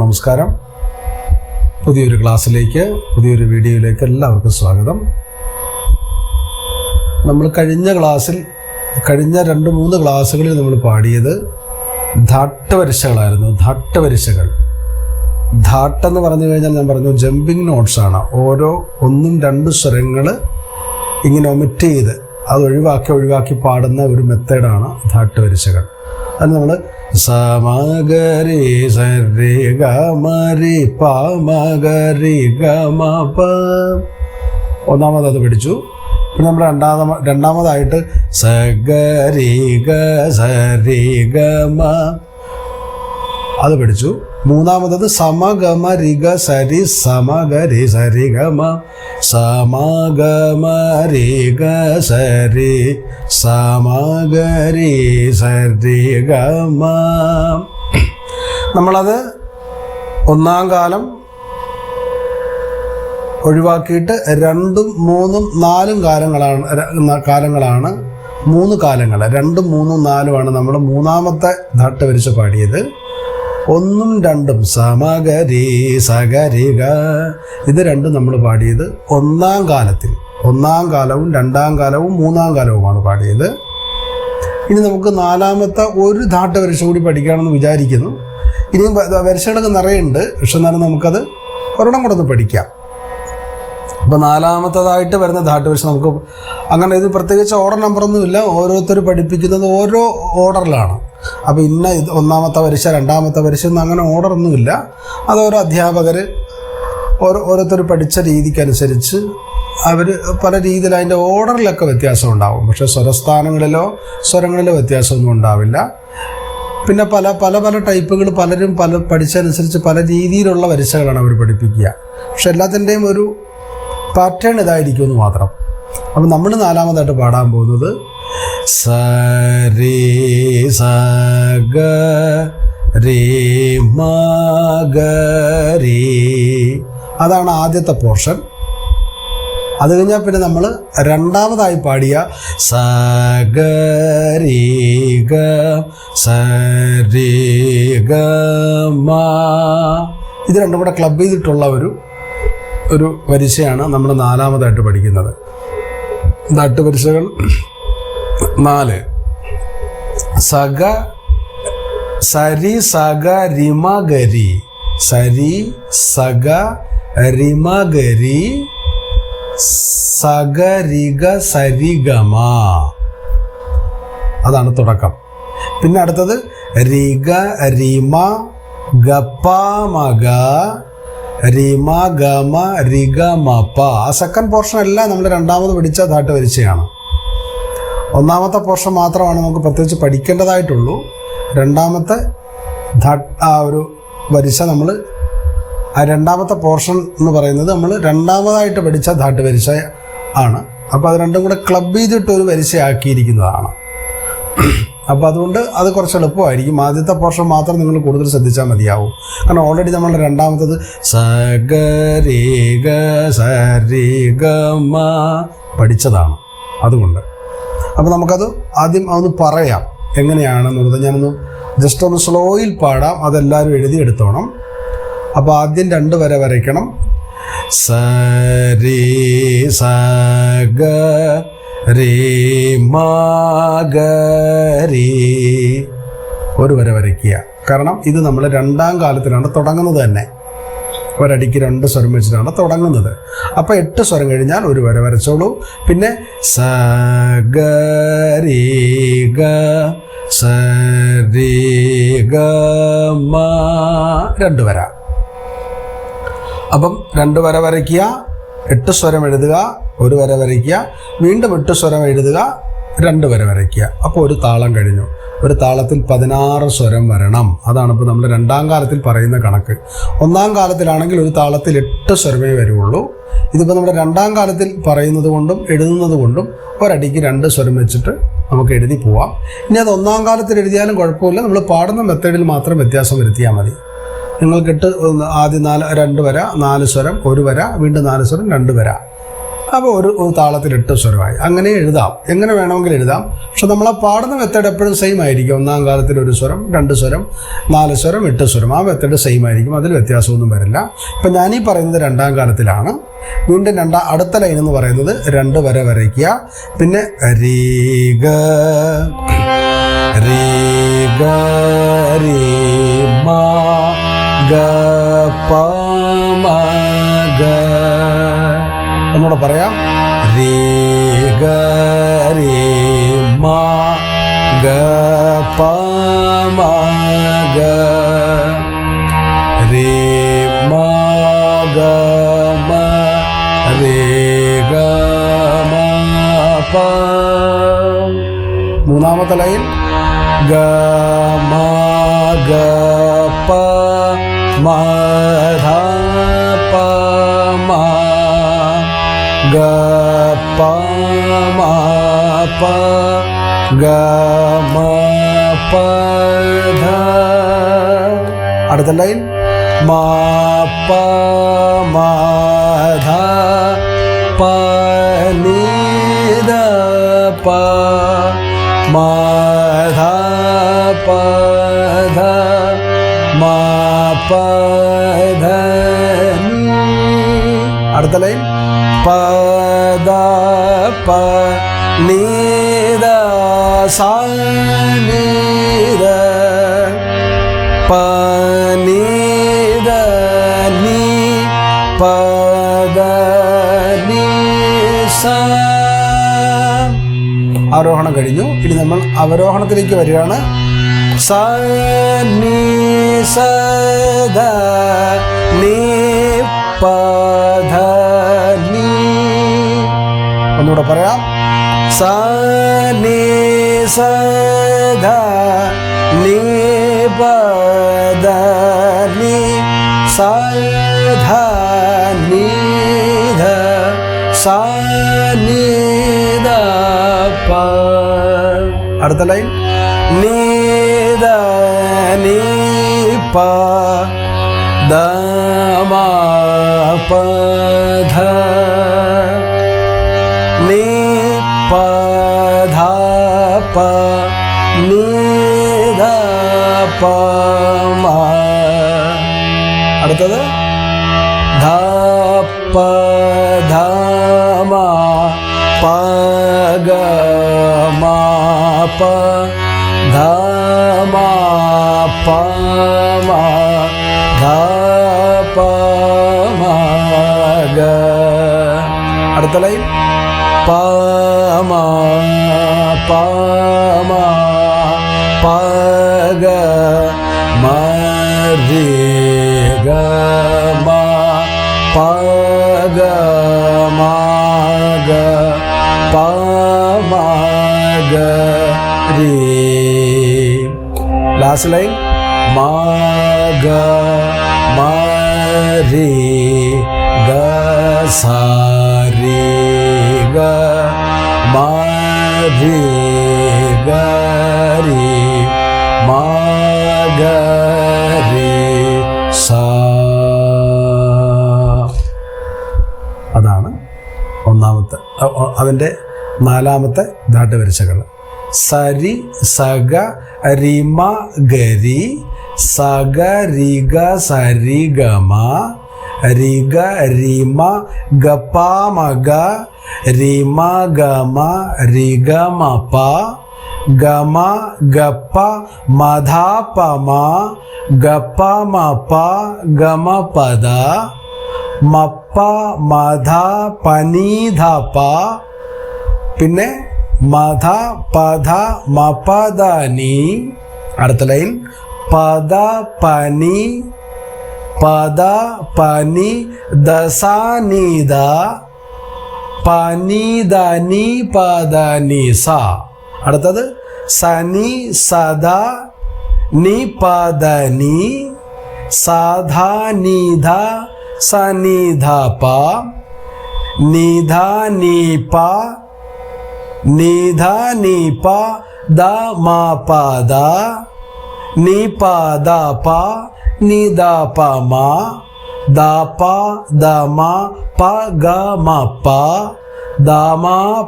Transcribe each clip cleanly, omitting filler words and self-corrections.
നമസ്കാരം. പുതിയൊരു ക്ലാസ്സിലേക്ക്, പുതിയൊരു വീഡിയോയിലേക്ക് എല്ലാവർക്കും സ്വാഗതം. നമ്മൾ കഴിഞ്ഞ 2-3 ക്ലാസ്സുകളിൽ നമ്മൾ പാടിയത് ധാട്ടവരിശകളായിരുന്നു. ധാട്ടവരിശകൾ, ധാട്ടെന്ന് പറഞ്ഞു കഴിഞ്ഞാൽ ഞാൻ പറഞ്ഞു ജമ്പിങ് നോട്ട്സ് ആണ്. ഓരോ 1-2 സ്വരങ്ങൾ ഇങ്ങനെ ഒമിറ്റ് ചെയ്ത് അത് ഒഴിവാക്കി പാടുന്ന ഒരു മെത്തേഡാണ് ധാട്ടവരിശകൾ. അത് നമ്മൾ സമഗരി സരി ഗമരി പമഗരി ഗമ പ ഒന്നാമത് പഠിച്ചു. പിന്നെ നമ്മൾ രണ്ടാമതായിട്ട് സഗരി ഗ സരി ഗമ അത് പഠിച്ചു. മൂന്നാമത്തത് സമഗമ റിഗ സരി സമഗരി സരി ഗമ സമഗമ റിഗ സരി സമഗരി സരി ഗമ. നമ്മളത് ഒന്നാം കാലം ഒഴിവാക്കിയിട്ട് 2, 3, 4 കാലങ്ങളാണ് 3 കാലങ്ങൾ 2, 3, 4 നമ്മൾ മൂന്നാമത്തെ ധാട്ടവരിശ പാടിയത്. 1, 2 സമഗരി സഗരിക ഇത് 2 നമ്മൾ പാടിയത് ഒന്നാം കാലത്തിൽ. 1-ാം കാലവും 2-ാം കാലവും 3-ാം കാലവുമാണ് പാടിയത്. ഇനി നമുക്ക് 4-ാമത്തെ ഒരു ധാട്ടവരിശ കൂടി പഠിക്കാമെന്ന് വിചാരിക്കുന്നു. ഇനിയും വരിശകളൊക്കെ നിറയുണ്ട്, പക്ഷെ എന്നാലും നമുക്കത് ഒരെണ്ണം കൂടെ ഒന്ന് പഠിക്കാം. അപ്പോൾ 4-ാമത്തേതായിട്ട് വരുന്ന ധാട്ടവരിശ നമുക്ക് അങ്ങനെ ഇത് പ്രത്യേകിച്ച് ഓർഡർ നമ്പറൊന്നുമില്ല. ഓരോരുത്തർ പഠിപ്പിക്കുന്നത് ഓരോ ഓർഡറിലാണ്. അപ്പോൾ ഇന്ന 1-ാമത്തെ വരിശ 2-ാമത്തെ വരിശ ഒന്നും അങ്ങനെ ഓർഡറൊന്നുമില്ല. അത് ഓരോ അധ്യാപകർ ഓരോരുത്തർ പഠിച്ച രീതിക്കനുസരിച്ച് അവർ പല രീതിയിൽ അതിൻ്റെ ഓർഡറിലൊക്കെ വ്യത്യാസം ഉണ്ടാവും. പക്ഷേ സ്വരസ്ഥാനങ്ങളിലോ സ്വരങ്ങളിലോ വ്യത്യാസമൊന്നും ഉണ്ടാവില്ല. പിന്നെ പല ടൈപ്പുകൾ പലരും പഠിച്ചതനുസരിച്ച് പല രീതിയിലുള്ള വരിശകളാണ് അവർ പഠിപ്പിക്കുക. പക്ഷെ എല്ലാത്തിൻ്റെയും ഒരു പാറ്റേൺ ഇതായിരിക്കുമെന്ന് മാത്രം. അപ്പം നമ്മൾ 4-ാമതായിട്ട് പാടാൻ പോകുന്നത് സരി സഗ രി മഗരി അതാണ് ആദ്യത്തെ പോർഷൻ. അത് കഴിഞ്ഞാൽ പിന്നെ നമ്മൾ 2-ാമതായി പാടിയ സഗരി ഗ സരി ഗ മ ഇത് രണ്ടും കൂടെ ക്ലബ് ചെയ്തിട്ടുള്ള ഒരു വരിശയാണ് നമ്മൾ 4-ാമതായിട്ട് പഠിക്കുന്നത്. ധാട്ടുവരിശകൾ 4 സഗ സരി സഗ റിമഗരി സരി സഗ റിമഗരി സഗരിഗ സരിഗമ അതാണ് തുടക്കം. പിന്നെ അടുത്തത് റിഗ റിമ ഗപ്പ മഗ റിമ ഗമ റിഗ മപ. ആ സെക്കൻഡ് പോർഷൻ എല്ലാം നമ്മൾ 2-ാമത് പഠിച്ച ധാട്ടുവരിശയാണ്. 1-ാമത്തെ പോർഷൻ മാത്രമാണ് നമുക്ക് പ്രത്യേകിച്ച് പഠിക്കേണ്ടതായിട്ടുള്ളൂ. 2-ാമത്തെ ആ ഒരു വരിശ നമ്മൾ ആ 2-ാമത്തെ പോർഷൻ എന്ന് പറയുന്നത് നമ്മൾ 2-ാമതായിട്ട് പഠിച്ച ധാട്ടുവരിശ ആണ്. അപ്പോൾ അത് രണ്ടും കൂടെ ക്ലബ് ചെയ്തിട്ട് ഒരു വരിശയാക്കിയിരിക്കുന്നതാണ്. അപ്പോൾ അതുകൊണ്ട് അത് കുറച്ച് എളുപ്പമായിരിക്കും. ആദ്യത്തെ പോർഷൻ മാത്രം നിങ്ങൾ കൂടുതൽ ശ്രദ്ധിച്ചാൽ മതിയാവും. കാരണം ഓൾറെഡി നമ്മൾ 2-ാമത്തത് സഗരി ഗ സരി ഗ മ പഠിച്ചതാണ്. അതുകൊണ്ട് അപ്പോൾ നമുക്കത് ആദ്യം അതൊന്ന് പറയാം എങ്ങനെയാണെന്നുള്ളത്. ഞാനൊന്ന് ജസ്റ്റ് ഒന്ന് സ്ലോയിൽ പാടാം, അതെല്ലാവരും എഴുതിയെടുത്തോണം. അപ്പോൾ ആദ്യം 2 വര വരയ്ക്കണം. സരി സഗ രി മഗരി ഒരു വര വരയ്ക്കുക. കാരണം ഇത് നമ്മൾ 2-ാം കാലത്തിലാണ് തുടങ്ങുന്നത് തന്നെ. ഒരടിക്ക് 2 സ്വരം വെച്ചിട്ടാണ് തുടങ്ങുന്നത്. അപ്പോൾ 8 സ്വരം കഴിഞ്ഞാൽ ഒരു വര വരച്ചോളൂ. പിന്നെ സഗരി ഗ സരി ഗ മ 2 വര. അപ്പം 2 വര വരയ്ക്കുക, 8 സ്വരം എഴുതുക, ഒരു വര വരയ്ക്കുക, വീണ്ടും 8 സ്വരം എഴുതുക, 2 വര വരയ്ക്കുക. അപ്പോൾ ഒരു താളം കഴിഞ്ഞു. ഒരു താളത്തിൽ 16 സ്വരം വരണം. അതാണ് ഇപ്പോൾ നമ്മൾ 2-ാം കാലത്തിൽ പറയുന്ന കണക്ക്. 1-ാം കാലത്തിലാണെങ്കിൽ ഒരു താളത്തിൽ 8 സ്വരമേ വരുള്ളൂ. ഇതിപ്പോൾ നമ്മുടെ 2-ാം കാലത്തിൽ പറയുന്നത് കൊണ്ടും എഴുതുന്നത് കൊണ്ടും ഒരടിക്ക് 2 സ്വരം വെച്ചിട്ട് നമുക്ക് എഴുതി പോവാം. ഇനി അത് 1-ാം കാലത്തിൽ എഴുതിയാലും കുഴപ്പമില്ല. നമ്മൾ പാടുന്ന മെത്തേഡിൽ മാത്രം വ്യത്യാസം വരുത്തിയാൽ മതി. നിങ്ങൾക്ക് ആദ്യം 2 വര, 4 സ്വരം, 1 വര, വീണ്ടും 4 സ്വരം, 2 വര. അപ്പോൾ ഒരു താളത്തിൽ 8 സ്വരമായി. അങ്ങനെ എഴുതാം, എങ്ങനെ വേണമെങ്കിലും എഴുതാം. പക്ഷെ നമ്മളെ പാടുന്ന മെത്തേഡ് എപ്പോഴും സെയിം ആയിരിക്കും. 1-ാം കാലത്തിൽ 1 സ്വരം, 2 സ്വരം, 4 സ്വരം, 8 സ്വരം. ആ മെത്തേഡ് സെയിം ആയിരിക്കും, അതിൽ വ്യത്യാസമൊന്നും വരില്ല. ഇപ്പം ഞാനീ പറയുന്നത് 2-ാം കാലത്തിലാണ്. വീണ്ടും അടുത്ത ലൈൻ എന്ന് പറയുന്നത് 2 വര വരയ്ക്കുക. പിന്നെ രീ ഗ രീ ഗ രീ മാ ഗ പ മ ഗ. ഒന്നുകൂടെ പറയാം. രീ ഗ രീ മാ ഗ പ മ ഗ രീ മാ ഗ മ രേ ഗ മ പ. 3-ാമത്തെ ലൈൻ ഗ മ ഗ പ മ ധ പ മ ഗ പ മ പ ഗ മ പ ധ. അടുത്ത ലൈൻ മ പ മ ധ പ നി ധ പ മ ധ പ ധ മ പ ധ നി. അടുത്ത ലൈൻ പ ധ പ നി ധ സ നി ധ പ നി ധ നി പ ധ നി സ. ആരോഹണം കഴിഞ്ഞു. ഇനി നമ്മൾ അവരോഹണത്തിലേക്ക് വരികയാണ്. സ നി സ ധ നി പ ധ നി. ഒന്നുകൂടെ പറയാം. സ നി സ ധ നി പ ധ നി സ ധ നി ധ സ നി ധ പ. അടുത്ത ലൈൻ നി ധ നി പ ധ മ പ ധ നി പ ധ പ നി ധ പ മ. അടുത്തത് ധ പ ധ മ പ ഗ മ പ ധ മ പ മ ധ പ മ ഗ. അടുത്ത ലൈൻ പ മ പ മ പ ഗ മ രേ ഗ മ പ ഗ മ ഗ പ മ ഗ രേ. ലാസ്റ്റ് ലൈൻ മ ഗ മ രേ ഗ സ രേ ഗ മ രേ ഗ രേ മ ഗ രേ സ. അതാണ് അതിൻ്റെ 4-ാമത്തെ ധാട്ടുവരിശകൾ. സരി സഗ റിമ ഗരി സഗ റിഗ സരി ഗമ റിഗ റിമ ഗപ മഗ റിമ ഗമ റിഗ മപ ഗമ ഗപ്പ മധ പമ ഗപ്പ മപ ഗമ പദ മപ്പ മധ പനീധ പ. പിന്നെ മധ പധ മപദനി. അടുത്ത ലൈൻ പദ പനി പദ പനി ദസാനിദ പനിദനി പദനി സ. അടുത്തത് സനി സദ നി പദനി സാധാ നിധ സനിധ പ നിധ നിപ നിധ നിപ ദ മ പദ നി പദ പ നിധ പ മ ദ പ ദ മ പ ഗ മ പ ദ മ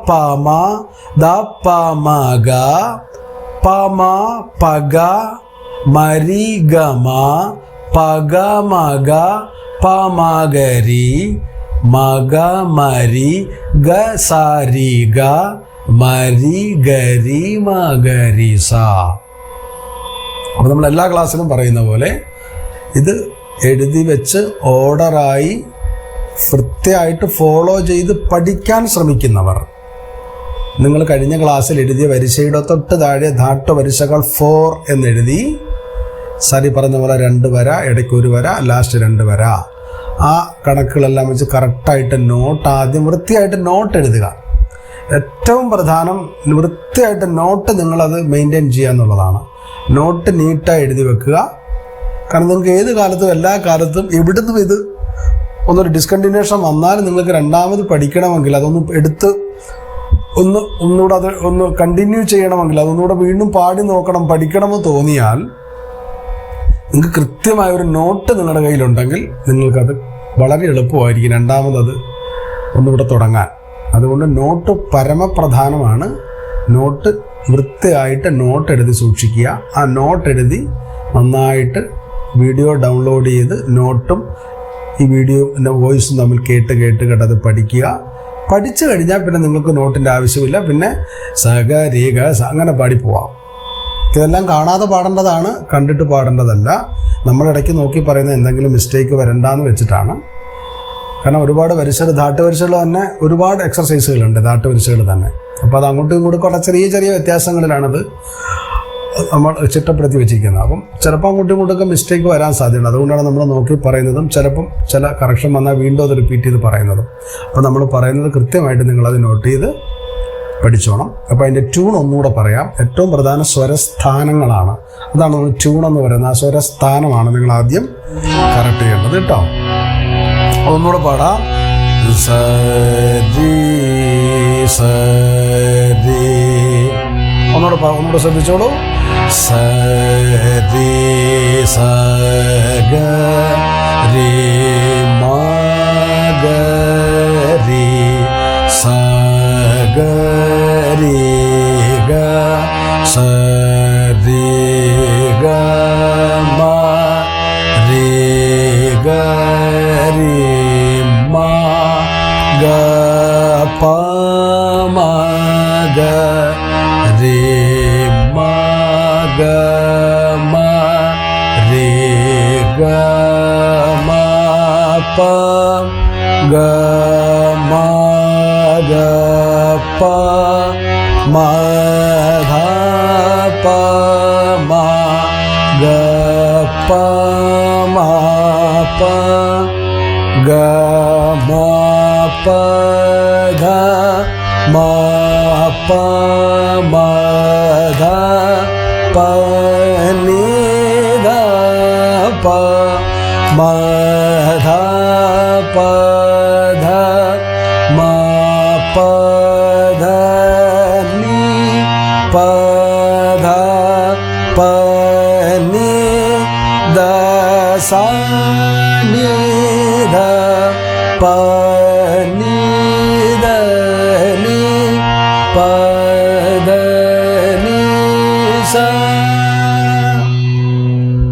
പ മ ദ പ മ ഗ പ മ പ ഗ മരി ഗ മ പ ഗ മ ഗ പ മ ഗ രി മ ഗ മരി ഗ സ രി ഗ മരി ഗ രി മ ഗ രി സ. അപ്പോൾ നമ്മൾ എല്ലാ ക്ലാസ്സിലും പറയുന്ന പോലെ ഇത് എഴുതി വെച്ച് ഓർഡറായി വൃത്തിയായിട്ട് ഫോളോ ചെയ്ത് പഠിക്കാൻ ശ്രമിക്കുന്നവർ, നിങ്ങൾ കഴിഞ്ഞ ക്ലാസ്സിൽ എഴുതിയ വരിശയുടെ തൊട്ട് താഴെ ധാട്ടു വരിശകൾ 4 എന്നെഴുതി സരി പറഞ്ഞ പോലെ 2 വര, ഇടയ്ക്ക് 1 വര, ലാസ്റ്റ് 2 വര, ആ കണക്കുകളെല്ലാം വെച്ച് കറക്റ്റായിട്ട് നോട്ട് ആദ്യം വൃത്തിയായിട്ട് നോട്ട് എഴുതുക. ഏറ്റവും പ്രധാനം വൃത്തിയായിട്ട് നോട്ട് നിങ്ങളത് മെയിൻറ്റെയിൻ ചെയ്യുക എന്നുള്ളതാണ്. നോട്ട് നീറ്റായി എഴുതി വെക്കുക. കാരണം നിങ്ങൾക്ക് ഏത് കാലത്തും എല്ലാ കാലത്തും എവിടുന്നും ഇത് ഒന്നൊരു ഡിസ്കണ്ടിന്യൂഷൻ വന്നാലും നിങ്ങൾക്ക് രണ്ടാമത് പഠിക്കണമെങ്കിൽ അതൊന്ന് എടുത്ത് ഒന്നുകൂടെ അത് ഒന്ന് കണ്ടിന്യൂ ചെയ്യണമെങ്കിൽ അതൊന്നുകൂടെ വീണ്ടും പാടി നോക്കണം, പഠിക്കണമെന്ന് തോന്നിയാൽ നിങ്ങൾക്ക് കൃത്യമായൊരു നോട്ട് നിങ്ങളുടെ കയ്യിലുണ്ടെങ്കിൽ നിങ്ങൾക്കത് വളരെ എളുപ്പമായിരിക്കും രണ്ടാമതത് ഒന്നുകൂടെ തുടങ്ങാൻ. അതുകൊണ്ട് നോട്ട് പരമപ്രധാനമാണ്. നോട്ട് വൃത്തിയായിട്ട് നോട്ട് എഴുതി സൂക്ഷിക്കുക. ആ നോട്ട് എഴുതി നന്നായിട്ട് വീഡിയോ ഡൗൺലോഡ് ചെയ്ത് നോട്ടും ഈ വീഡിയോ വോയിസും തമ്മിൽ കേട്ടത് പഠിക്കുക. പഠിച്ചു കഴിഞ്ഞാൽ പിന്നെ നിങ്ങൾക്ക് നോട്ടിൻ്റെ ആവശ്യമില്ല. പിന്നെ സഗ രേഖ അങ്ങനെ പാടിപ്പോവാം. ഇതെല്ലാം കാണാതെ പാടേണ്ടതാണ്, കണ്ടിട്ട് പാടേണ്ടതല്ല. നമ്മളിടയ്ക്ക് നോക്കി പറയുന്ന എന്തെങ്കിലും മിസ്റ്റേക്ക് വരണ്ടെന്ന് വെച്ചിട്ടാണ്. കാരണം ഒരുപാട് വരിശകൾ, ധാട്ട് വരിശകൾ തന്നെ ഒരുപാട് എക്സർസൈസുകളുണ്ട്, ധാട്ട് വരിശകൾ തന്നെ. അപ്പോൾ അത് അങ്ങോട്ടും ഇങ്ങോട്ടും കുറേ ചെറിയ വ്യത്യാസങ്ങളിലാണത് നമ്മൾ ചിട്ടപ്പെടുത്തി വെച്ചിരിക്കുന്നത്. അപ്പം ചിലപ്പോൾ അങ്ങോട്ടും ഇങ്ങോട്ടൊക്കെ മിസ്റ്റേക്ക് വരാൻ സാധ്യതയുണ്ട്. അതുകൊണ്ടാണ് നമ്മൾ നോക്കി പറയുന്നതും ചിലപ്പം ചില കറക്ഷൻ വന്നാൽ വീണ്ടും അത് റിപ്പീറ്റ് ചെയ്ത് പറയുന്നതും. അപ്പോൾ നമ്മൾ പറയുന്നത് കൃത്യമായിട്ട് നിങ്ങളത് നോട്ട് ചെയ്ത് പഠിച്ചോണം. അപ്പോൾ അതിൻ്റെ ട്യൂൺ ഒന്നുകൂടെ പറയാം. ഏറ്റവും പ്രധാന സ്വരസ്ഥാനങ്ങളാണ്. അതാണ് നമ്മൾ ട്യൂൺ എന്ന് പറയുന്നത്. ആ സ്വരസ്ഥാനമാണ് നിങ്ങൾ ആദ്യം കറക്റ്റ് ചെയ്യേണ്ടത് കേട്ടോ. ഒന്നുകൂടെ പാടാം. സരി സരി ഒന്നുകൂടെ ശ്രദ്ധിച്ചോളൂ. സരി സഗ രി മ ഗ രി സഗ രി ഗ സരി ഗ മ രി ഗ രി മ ഗ പ മ ഗ രി മ ഗ മ രി ഗ മ പ ഗ മ ഗ പ മ ധ പ മ ഗ പ മ പ ഗ മ പ ധ മ പ മ ധ പ നി ധ പ മ ധ പ ധ മ പ ധ നി പ ധ പ നി ധ സ നി ധ പ നി ധ നി പ ധ നി സ.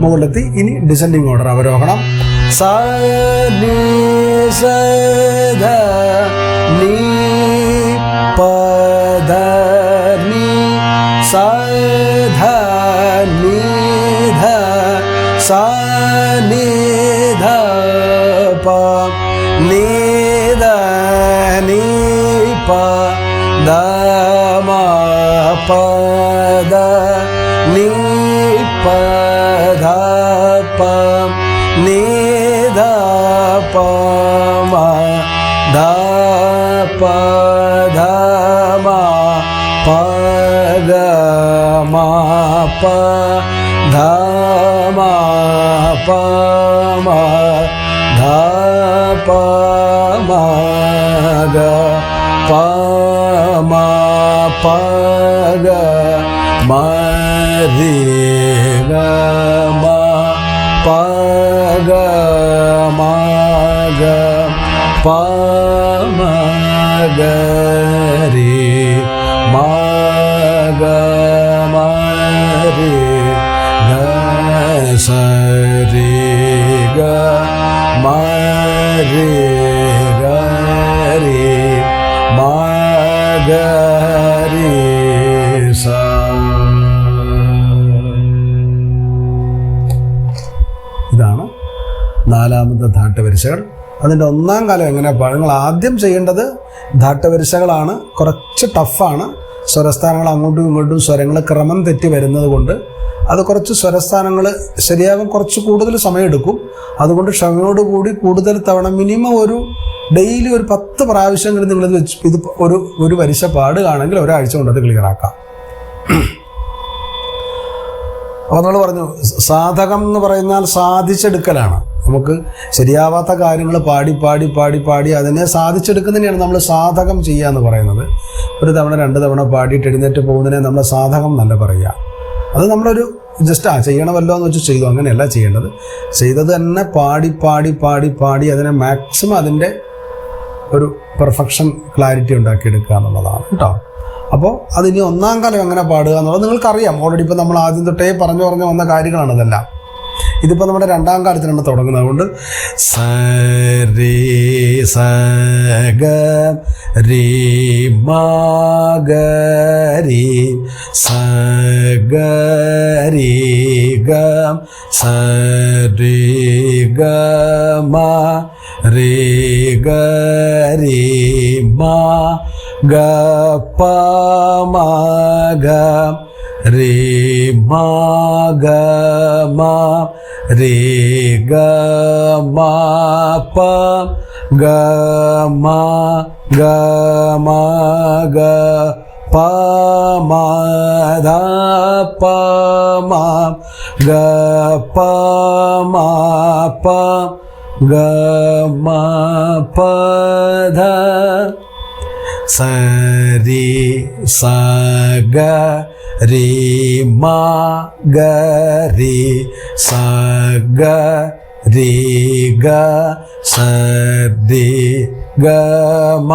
മുകളിലെത്തി. ഇനി ഡിസെൻഡിങ് ഓർഡർ അവരോഹണം. സ നി സ ധ നി പ ധ നി സ ധ നി ധ സ നി ധ പ നി ധ നി പ ധ മ പ ധ നി പ ധ പ നി ധ പ മ ധ പ ധ മ പ ഗ മ പ ധ മ പ മ ധ പ മ ഗ പ മ പ ഗ മ രി ഗ മ പ ഗ മ ഗ പ മ ഗ രി മ ഗ മ രി ഗ സ രി ഗ മ രി ഗ രി മ ഗ രി സ. ഇതാണ് നാലാമത്തെ ധാട്ടുവരിശകൾ. അതിൻ്റെ ഒന്നാം കാലം എങ്ങനെ പാടും? നിങ്ങൾ ആദ്യം ചെയ്യേണ്ടത് ധാട്ടുവരിശകളാണ്. കുറച്ച് ടഫാണ്. സ്വരസ്ഥാനങ്ങൾ അങ്ങോട്ടും ഇങ്ങോട്ടും സ്വരങ്ങൾ ക്രമം തെറ്റി വരുന്നത് കൊണ്ട് അത് കുറച്ച് സ്വരസ്ഥാനങ്ങൾ ശരിയാകാൻ കുറച്ച് കൂടുതൽ സമയമെടുക്കും. അതുകൊണ്ട് ക്ഷമയോടുകൂടി കൂടുതൽ തവണ മിനിമം ഡെയിലി ഒരു 10 പ്രാവശ്യമെങ്കിലും നിങ്ങളിത് വെച്ച് ഇത് ഒരു വരിശ പാടുകയാണെങ്കിൽ ഒരാഴ്ച കൊണ്ട് അത് ക്ലിയറാക്കാം. അപ്പോൾ നമ്മൾ പറഞ്ഞു, സാധകം എന്ന് പറയുന്നാൽ സാധിച്ചെടുക്കലാണ്. നമുക്ക് ശരിയാവാത്ത കാര്യങ്ങൾ പാടി പാടി പാടി പാടി അതിനെ സാധിച്ചെടുക്കുന്നതിനെയാണ് നമ്മൾ സാധകം ചെയ്യുക എന്ന് പറയുന്നത്. ഒരു തവണ 2 തവണ പാടിയിട്ട് എഴുന്നേറ്റ് പോകുന്നതിനെ നമ്മൾ സാധകം എന്നല്ല പറയുക. അത് നമ്മളൊരു ജസ്റ്റ് ചെയ്യണമല്ലോ എന്ന് വെച്ച് ചെയ്തു, അങ്ങനെയല്ല ചെയ്യേണ്ടത്. ചെയ്തത് തന്നെ പാടി പാടി പാടി പാടി അതിനെ മാക്സിമം അതിൻ്റെ ഒരു പെർഫെക്ഷൻ ക്ലാരിറ്റി ഉണ്ടാക്കിയെടുക്കുക എന്നുള്ളതാണ് കേട്ടോ. അപ്പോൾ അതിനി ഒന്നാം കാലം എങ്ങനെ പാടുക എന്നുള്ളത് നിങ്ങൾക്കറിയാം. ഓൾറെഡി ഇപ്പോൾ നമ്മൾ ആദ്യം തൊട്ടേ പറഞ്ഞു വന്ന കാര്യങ്ങളാണ് ഇതെല്ലാം. ഇതിപ്പോൾ നമ്മുടെ രണ്ടാം കാലത്തിലാണ് തുടങ്ങുന്നത്. അതുകൊണ്ട് സ രി സ ഗ രി മ ഗ രി സ ഗ രി ഗ സ രി ഗ മ രി ഗ രി മ ഗ പ മ ഗ രി മ ഗ മ രി ഗ മ പ ഗ മ ഗ മ ഗ പ മ ധ പ മ ഗ പ മ പ ഗ മ പ ധ സ രി സ ഗ രി മ ഗ രി സ ഗ രി ഗ സ രി ഗ മ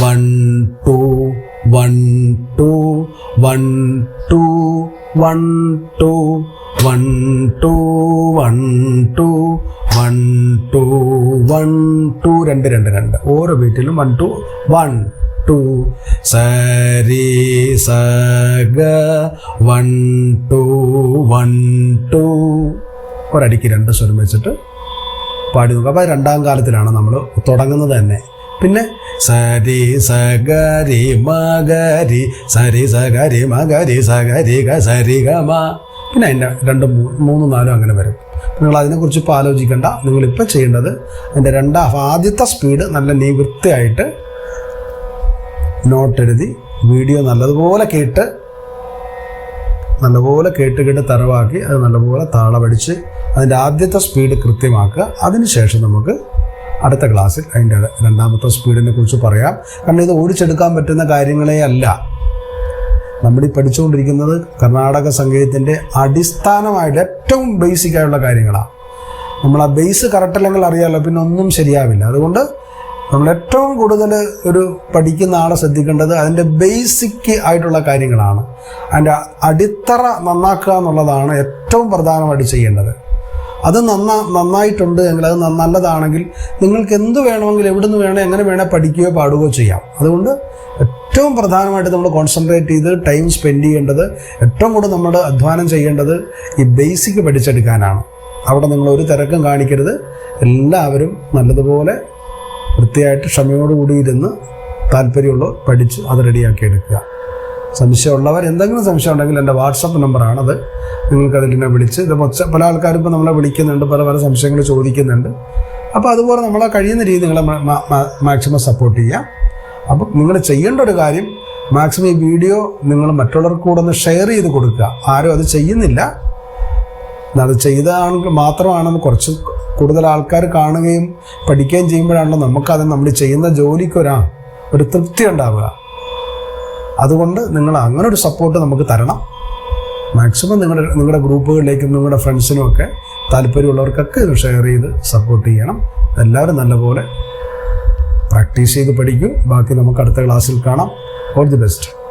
1 2 1 2 1 2 1 2 1 2 1 2 1 2 1 2 2 2 2 ഓരോ ബീറ്റിലും 1 2 1 2 സ രി സ ഗ 1 2 1 2 ഒരടിക്ക് 2 സ്വരം വെച്ചിട്ട് പാടി നോക്കുക. അപ്പോൾ രണ്ടാം കാലത്തിലാണ് നമ്മൾ തുടങ്ങുന്നത് തന്നെ. പിന്നെ സ രി സ ഗ രി മ ഗ രി സ രി സ ഗ രി മ ഗ രി സ ഗ രി ഗ സ രി ഗ മ. പിന്നെ അതിൻ്റെ 2 3 4 അങ്ങനെ വരും. നിങ്ങൾ അതിനെക്കുറിച്ച് ഇപ്പോൾ ആലോചിക്കേണ്ട. നിങ്ങളിപ്പോൾ ചെയ്യേണ്ടത് അതിൻ്റെ ആദ്യത്തെ സ്പീഡ് നല്ല വൃത്തിയായിട്ട് നോട്ട് എഴുതി വീഡിയോ നല്ലതുപോലെ കേട്ട് തറവാക്കി അത് നല്ലപോലെ താളമടിച്ച് അതിൻ്റെ ആദ്യത്തെ സ്പീഡ് കൃത്യമാക്കുക. അതിനുശേഷം നമുക്ക് അടുത്ത ക്ലാസ്സിൽ അതിൻ്റെ രണ്ടാമത്തെ സ്പീഡിനെ കുറിച്ച് പറയാം. കാരണം ഇത് ഓടിച്ചെടുക്കാൻ പറ്റുന്ന കാര്യങ്ങളേ അല്ല. നമ്മളീ പഠിച്ചുകൊണ്ടിരിക്കുന്നത് കർണാടക സംഗീതത്തിൻ്റെ അടിസ്ഥാനമായിട്ട് ഏറ്റവും ബേസിക്കായുള്ള കാര്യങ്ങളാണ്. നമ്മൾ ആ ബേസ് കറക്റ്റ് അല്ലെങ്കിൽ അറിയാമല്ലോ, പിന്നെ ഒന്നും ശരിയാവില്ല. അതുകൊണ്ട് നമ്മൾ ഏറ്റവും കൂടുതൽ പഠിക്കുന്ന ആളെ ശ്രദ്ധിക്കേണ്ടത് അതിൻ്റെ ബേസിക് ആയിട്ടുള്ള കാര്യങ്ങളാണ്. അതിൻ്റെ അടിത്തറ നന്നാക്കുക എന്നുള്ളതാണ് ഏറ്റവും പ്രധാനമായിട്ട് ചെയ്യേണ്ടത്. അത് നന്നായിട്ടുണ്ട് എങ്കിൽ, അത് നല്ലതാണെങ്കിൽ നിങ്ങൾക്ക് എന്ത് വേണമെങ്കിലും എവിടെ നിന്ന് വേണോ എങ്ങനെ വേണേൽ പഠിക്കുകയോ പാടുകയോ ചെയ്യാം. അതുകൊണ്ട് ഏറ്റവും പ്രധാനമായിട്ട് നമ്മൾ കോൺസെൻട്രേറ്റ് ചെയ്ത് ടൈം സ്പെൻഡ് ചെയ്യേണ്ടത്, ഏറ്റവും കൂടുതൽ നമ്മൾ അധ്വാനം ചെയ്യേണ്ടത് ഈ ബേസിക് പഠിച്ചെടുക്കാനാണ്. അവിടെ നിങ്ങൾ ഒരു തിരക്കും കാണിക്കരുത്. എല്ലാവരും നല്ലതുപോലെ വൃത്തിയായിട്ട് ക്ഷമയോടുകൂടി ഇരുന്ന് താല്പര്യമുള്ളവർ പഠിച്ച് അത് റെഡിയാക്കി എടുക്കുക. സംശയമുള്ളവർ എന്തെങ്കിലും സംശയം ഉണ്ടെങ്കിൽ എൻ്റെ വാട്സപ്പ് നമ്പറാണത്. നിങ്ങൾക്കതിൽ എന്നെ വിളിച്ച് ഇത് പല ആൾക്കാരും ഇപ്പോൾ നമ്മളെ വിളിക്കുന്നുണ്ട്, പല സംശയങ്ങൾ ചോദിക്കുന്നുണ്ട്. അപ്പോൾ അതുപോലെ നമ്മളെ കഴിയുന്ന രീതി നിങ്ങളെ മാക്സിമം സപ്പോർട്ട് ചെയ്യുക. അപ്പം നിങ്ങൾ ചെയ്യേണ്ട ഒരു കാര്യം, മാക്സിമം ഈ വീഡിയോ നിങ്ങൾ മറ്റുള്ളവർക്ക് കൂടെ ഒന്ന് ഷെയർ ചെയ്ത് കൊടുക്കുക. ആരും അത് ചെയ്യുന്നില്ല. അത് ചെയ്താണെങ്കിൽ മാത്രമാണ് കുറച്ച് കൂടുതൽ ആൾക്കാർ കാണുകയും പഠിക്കുകയും ചെയ്യുമ്പോഴാണല്ലോ നമുക്കത് നമ്മൾ ചെയ്യുന്ന ജോലിക്കൊരു തൃപ്തി ഉണ്ടാവുക. അതുകൊണ്ട് നിങ്ങൾ അങ്ങനെ ഒരു സപ്പോർട്ട് നമുക്ക് തരണം. മാക്സിമം നിങ്ങളുടെ ഗ്രൂപ്പുകളിലേക്കും നിങ്ങളുടെ ഫ്രണ്ട്സിനും ഒക്കെ താല്പര്യമുള്ളവർക്കൊക്കെ ഇത് ഷെയർ ചെയ്ത് സപ്പോർട്ട് ചെയ്യണം. എല്ലാവരും നല്ലപോലെ പ്രാക്ടീസ് ചെയ്ത് പഠിക്കും. ബാക്കി നമുക്ക് അടുത്ത ക്ലാസ്സിൽ കാണാം. All the best.